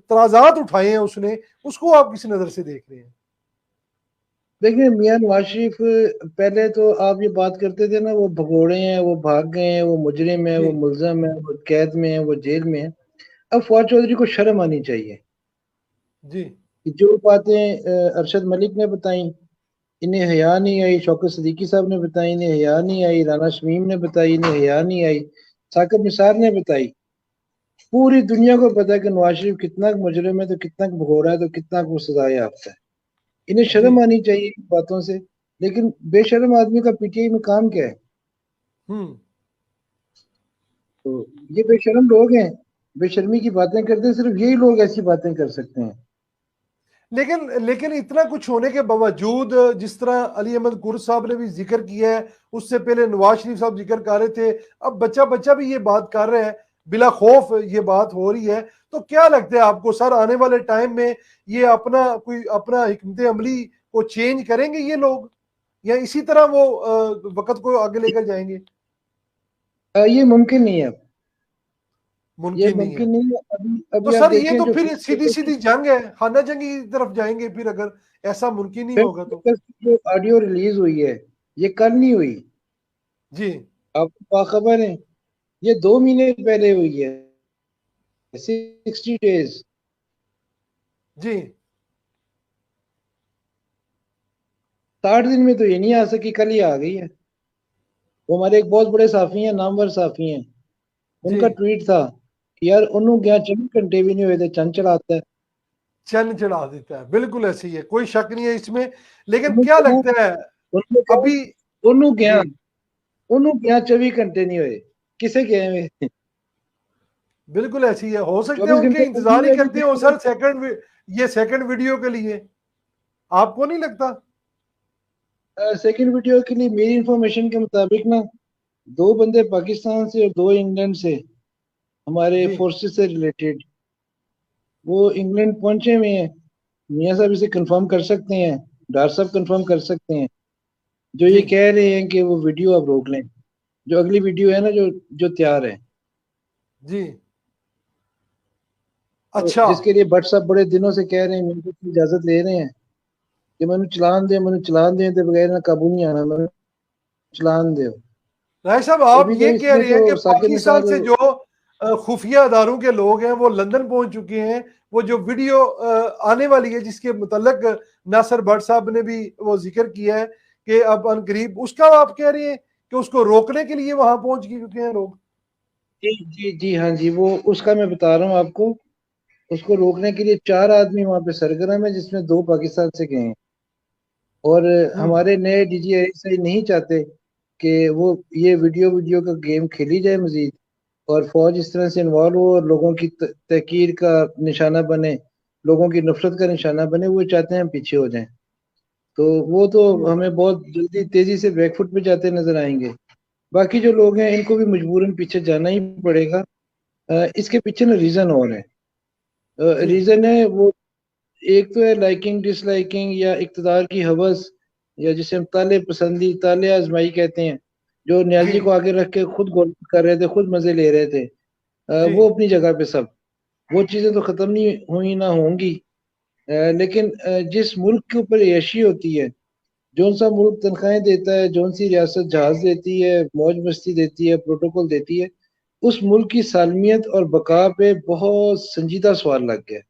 तराजात उठाए हैं उसने, उसको आप किस नजर से देख रहे हैं? देखिए मियां नवाज शरीफ, पहले तो आप ये बात करते थे ना, वो भगोड़े हैं, वो भाग गए हैं, वो मुजरिम है, जी वो मुल्जम है, वो कैद में है, वो जेल में है। अब फवाद चौधरी को शर्म आनी चाहिए जी कि जो बातें अरशद मलिक ने बताई, इन्हें हया नहीं आई। शौकत सदीकी साहब ने बताई, इन्हें हया नहीं आई। राना शमीम ने बताई, इन्हें हया नहीं आई। साकिब निसार ने बताई। पूरी दुनिया को पता है कि नवाज शरीफ कितना मुजरिम है, तो कितना भगोड़ा है, तो कितना वो सजा याफ्ता है। इन्हें जी। शर्म आनी चाहिए इन बातों से। लेकिन बेशर्म आदमी का पीटीआई में काम क्या है? हम्म। तो ये बेशर्म लोग हैं, बेशर्मी की बातें करते हैं। सिर्फ यही लोग ऐसी बातें कर सकते हैं। लेकिन लेकिन इतना कुछ होने के बावजूद, जिस तरह अली अहमद गुर साहब ने भी जिक्र किया है, उससे पहले नवाज शरीफ साहब जिक्र कर रहे थे, अब बच्चा बच्चा भी ये बात कर रहे हैं, बिला खौफ ये बात हो रही है। तो क्या लगता है आपको सर, आने वाले टाइम में ये अपना हिकमत अमली को चेंज करेंगे ये लोग, या इसी तरह वो वक्त को आगे लेकर जाएंगे? ये मुमकिन नहीं है। ये मुमकिन नहीं है। मुमकिन नहीं है। अभी तो अभी आप सर ये देखें तो जो फिर सीधी सीधी जंग है, खाना जंगी की तरफ जाएंगे फिर, अगर ऐसा मुमकिन ही होगा तो। जो ऑडियो रिलीज हुई है, ये कल नहीं हुई। जी आपको बाखबर है, ये 2 महीने पहले हुई है। 60 डेज। जी 60 दिन में तो ये नहीं आ सकी, कल ही आ गई है। वो हमारे एक बहुत बड़े साफी हैं, नामवर साफी हैं। जी। उनका ट्वीट था कि यार उन्होंने क्या 24 घंटे भी नहीं हुए थे, चंद चढ़ाता है। चन चढ़ा देता है, बिल्कुल ऐसी है, कोई शक नहीं है इसमें। लेकिन उन्होंने क्या कहा, लगता है उन्होंने कहा, अभी? उन्होंने क्या, जी उन्होंने क्या 24 घंटे नहीं हुए, किसे गए हुए? बिल्कुल ऐसी है, हो सकता है 24 घंटे उनके तो नहीं इंतजार ही हुए करते हो अभी। सर ये सेकंड वीडियो के लिए, आपको नहीं लगता? सेकंड वीडियो के लिए मेरी इंफॉर्मेशन के मुताबिक ना, 2 बंदे पाकिस्तान से और 2 इंग्लैंड से, हमारे जी फोर्सेस से रिलेटेड, वो इंग्लैंड पहुंचे हुए हैं। मियाँ साहब इसे कंफर्म कर सकते हैं, डॉक्टर साहब कंफर्म कर सकते हैं। जो जी ये कह रहे हैं कि वो वीडियो आप रोक लें, जो अगली वीडियो है ना, जो जो तैयार है, जी। तो अच्छा। जिसके लिए भट्ट साहब बड़े दिनों से कह रहे हैं, मेरे को इजाजत ले रहे हैं कि मैंने चलान दें तो बगैर ना काबू नहीं आना, मैंने चलान दे। राय साहब, तो आप अभी तो ये कह इसमें रहे हैं कि तो साकिब पाकिस्तान निसार। से जो खुफिया अदारों के लोग हैं वो लंदन पहुंच चुके हैं, वो जो वीडियो आने वाली है जिसके मुतलक नासिर भट्ट साहब ने भी वो जिक्र किया है कि अब अनकरीब, उसका आप कह रहे हैं कि उसको रोकने के लिए वहां पहुंच चुके हैं लोग? जी जी जी, हाँ जी, वो उसका मैं बता रहा हूँ आपको। उसको रोकने के लिए 4 आदमी वहां पे सरगर्म है, जिसमें 2 पाकिस्तान से गए हैं। और हम्म। हमारे नए डीजीआईएसआई नहीं चाहते कि वो ये वीडियो वीडियो का गेम खेली जाए मजीद, और फौज इस तरह से इन्वॉल्व हो और लोगों की तहकीर का निशाना बने, लोगों की नफरत का निशाना बने। वो चाहते हैं हम पीछे हो जाएं। तो वो तो हम्म। हमें बहुत जल्दी तेजी से बैकफुट पे जाते नजर आएंगे। बाकी जो लोग हैं इनको भी मजबूरन पीछे जाना ही पड़ेगा। इसके पीछे ना रीजन और है। जी रीजन है वो, एक तो है लाइकिंग डिसलाइकिंग या इक्तदार की हवस, या जिसे हम ताले पसंदी ताले आजमाई कहते हैं। जो जी नियाजी को आगे रख के खुद गोल कर रहे थे, खुद मजे ले रहे थे। जी वो अपनी जगह पे सब, वो चीजें तो खत्म नहीं हुई ना होंगी। लेकिन जिस मुल्क के ऊपर यशी होती है, जौन सा मुल्क तनख्वाहें देता है, जौन सी रियासत जहाज देती है, मौज मस्ती देती है, प्रोटोकॉल देती है, उस मुल्क की सालमियत और बका पे बहुत संजीदा सवाल लग गया है।